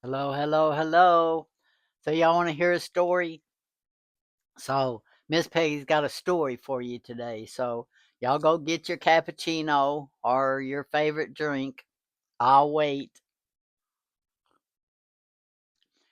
Hello, hello, hello. So y'all want to hear a story? So Miss Peggy's got a story for you today. So y'all go get your cappuccino or your favorite drink. I'll wait.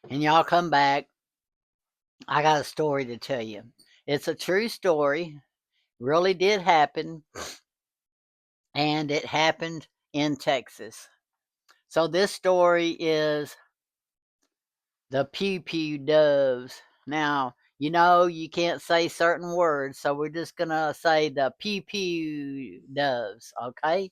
And y'all come back. I got a story to tell you. It's a true story. Really did happen. And it happened in Texas. So this story is the pew pew doves. Now, you can't say certain words, so we're just going to say the pew pew doves, okay?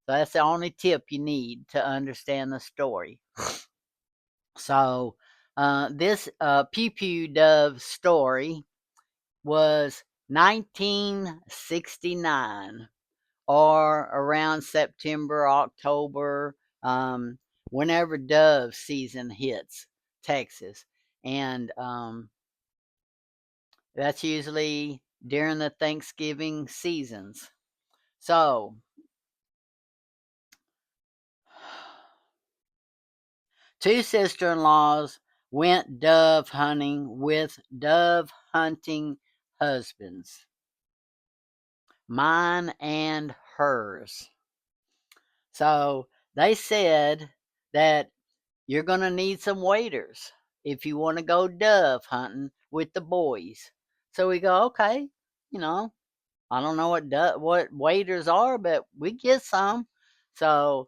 So that's the only tip you need to understand the story. So, this pew pew dove story was 1969 or around September, October, whenever dove season hits Texas. And that's usually during the Thanksgiving seasons. So, two sister in laws went dove hunting with dove hunting husbands, mine and hers. So, they said that you're going to need some waders if you want to go dove hunting with the boys. So we go, okay, you know, I don't know what waders are, but we get some. So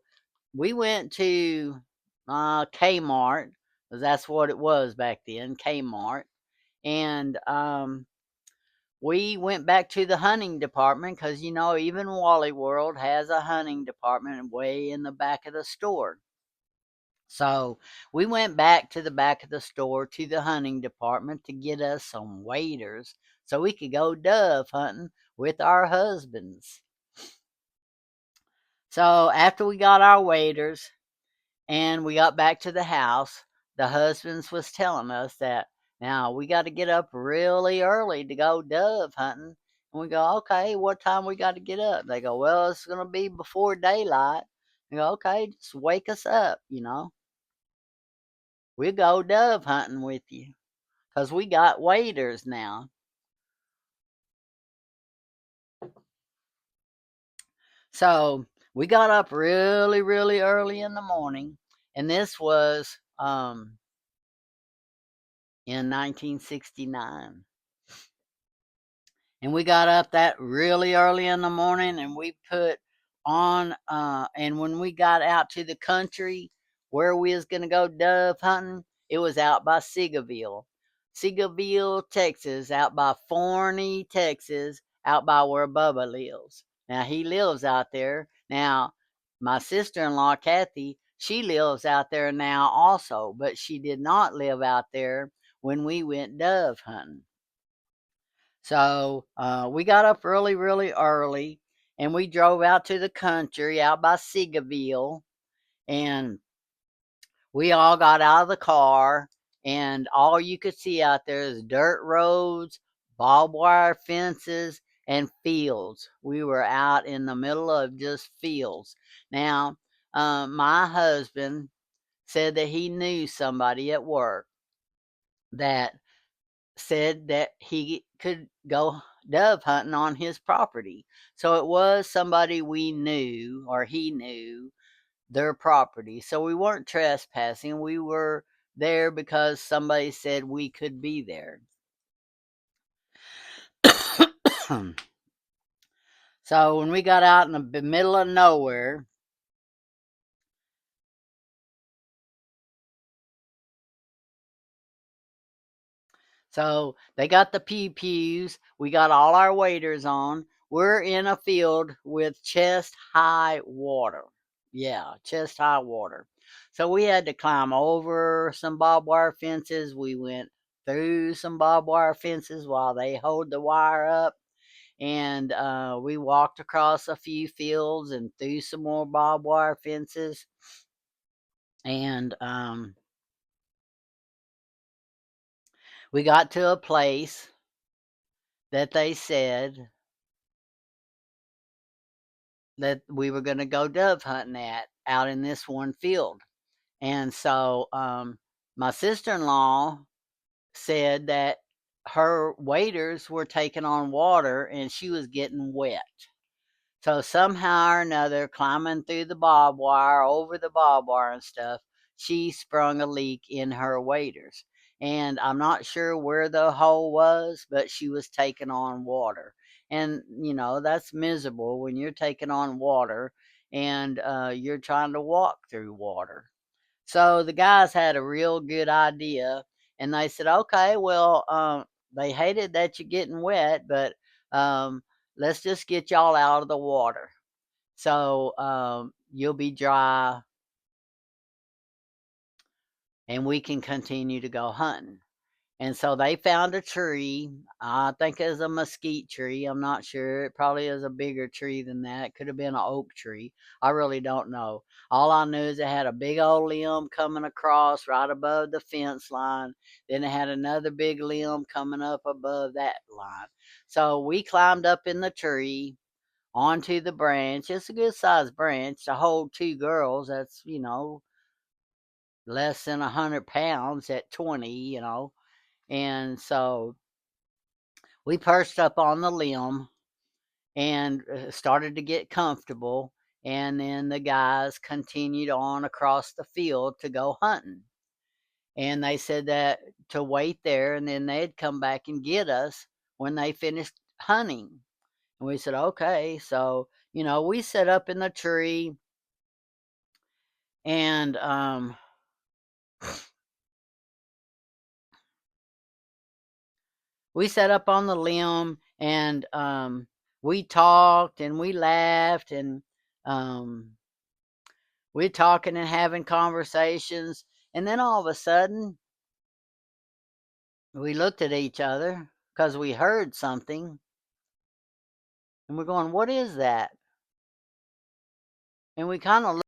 we went to Kmart, 'cause that's what it was back then, Kmart, and we went back to the hunting department because even Wally World has a hunting department way in the back of the store. So we went back to the back of the store to the hunting department to get us some waders so we could go dove hunting with our husbands. So after we got our waders and we got back to the house, the husbands was telling us that now we got to get up really early to go dove hunting. And we go, okay, what time we got to get up? They go, well, it's going to be before daylight. We go, okay, just wake us up. We'll go dove hunting with you because we got waders now. So we got up really, really early in the morning, and this was in 1969. And we got up that really early in the morning and we put on and when we got out to the country where we was gonna go dove hunting, it was out by Seagoville, Texas, out by Forney, Texas, out by where Bubba lives. Now he lives out there. Now my sister-in-law Kathy, she lives out there now also, but she did not live out there when we went dove hunting. So we got up really, really early and we drove out to the country out by Seagoville. And we all got out of the car, and all you could see out there is dirt roads, barbed wire fences, and fields. We were out in the middle of just fields. Now, my husband said that he knew somebody at work that said that he could go dove hunting on his property. So it was somebody we knew or he knew their property. So we weren't trespassing. We were there because somebody said we could be there. So when we got out in the middle of nowhere, so they got the pew pews. We got all our waders on. We're in a field with chest high water. Yeah, chest high water. So we had to climb over some barbed wire fences. We went through some barbed wire fences while they hold the wire up. And we walked across a few fields and through some more barbed wire fences. And we got to a place that they said that we were going to go dove hunting at out in this one field. And so my sister-in-law said that her waders were taking on water and she was getting wet. So somehow or another, climbing through the barbed wire, over the barbed wire and stuff, she sprung a leak in her waders. And I'm not sure where the hole was, but she was taking on water. And, that's miserable when you're taking on water and you're trying to walk through water. So the guys had a real good idea, and they said, "Okay, well, they hated that you're getting wet, but um, let's just get y'all out of the water, so you'll be dry, and we can continue to go hunting." And so they found a tree. I think it was a mesquite tree. I'm not sure. It probably is a bigger tree than that. It could have been an oak tree. I really don't know. All I knew is it had a big old limb coming across right above the fence line. Then it had another big limb coming up above that line. So we climbed up in the tree onto the branch. It's a good sized branch to hold two girls. That's, less than 100 pounds at 20. And so we perched up on the limb and started to get comfortable. And then the guys continued on across the field to go hunting. And they said that to wait there and then they'd come back and get us when they finished hunting. And we said, okay. So, we set up in the tree and we sat up on the limb and we talked and we laughed and we're talking and having conversations. And then all of a sudden, we looked at each other because we heard something. And we're going, what is that? And we kind of looked.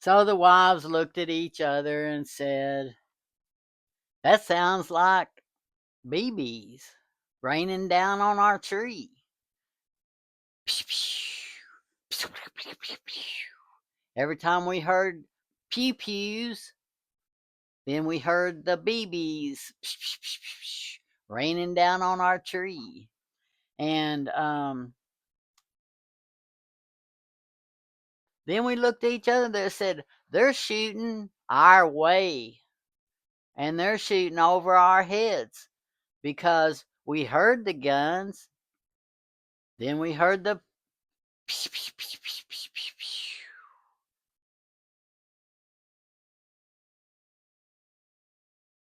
So the wives looked at each other and said, that sounds like BBs raining down on our tree. Every time we heard pew pews, then we heard the BBs raining down on our tree. And then we looked at each other and said, they're shooting our way. And they're shooting over our heads because we heard the guns. Then we heard the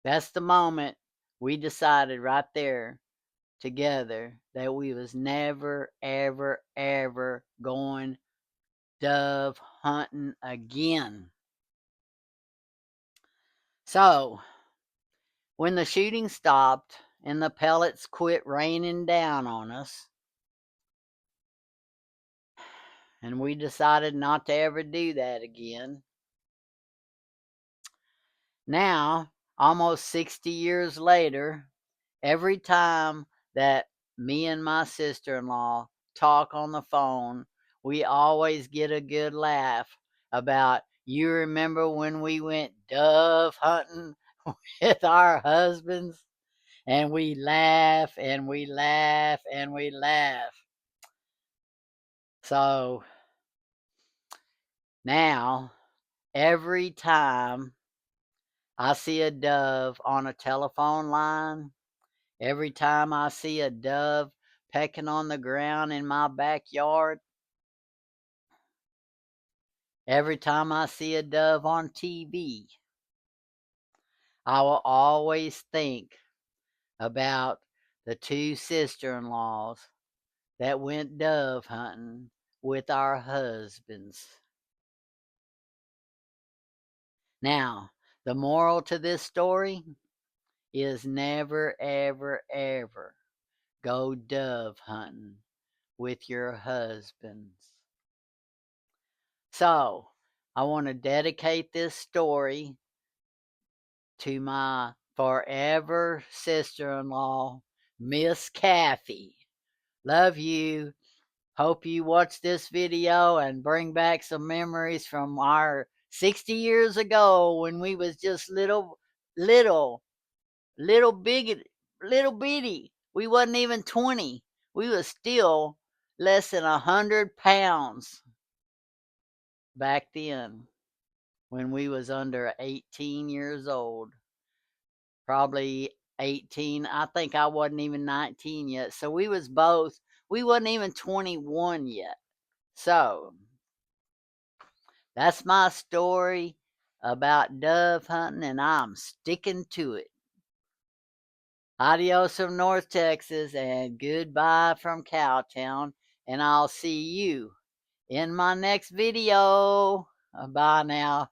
that's the moment we decided right there together that we was never, ever, ever going dove hunting again. So, when the shooting stopped and the pellets quit raining down on us, and we decided not to ever do that again. Now, almost 60 years later, every time that me and my sister-in-law talk on the phone, we always get a good laugh about, you remember when we went dove hunting with our husbands? And we laugh and we laugh and we laugh. So now, every time I see a dove on a telephone line, every time I see a dove pecking on the ground in my backyard, every time I see a dove on TV, I will always think about the two sister-in-laws that went dove hunting with our husbands. Now, the moral to this story is never, ever, ever go dove hunting with your husbands. So, I want to dedicate this story to my forever sister-in-law, Miss Kathy. Love you. Hope you watch this video and bring back some memories from our 60 years ago when we was just little, little big, little bitty. We wasn't even 20. We was still less than 100 pounds back then when we was under 18 years old. Probably 18. I think I wasn't even 19 yet. So we wasn't even 21 yet. So that's my story about dove hunting, and I'm sticking to it. Adios from North Texas, and goodbye from Cowtown, and I'll see you in my next video. Bye now.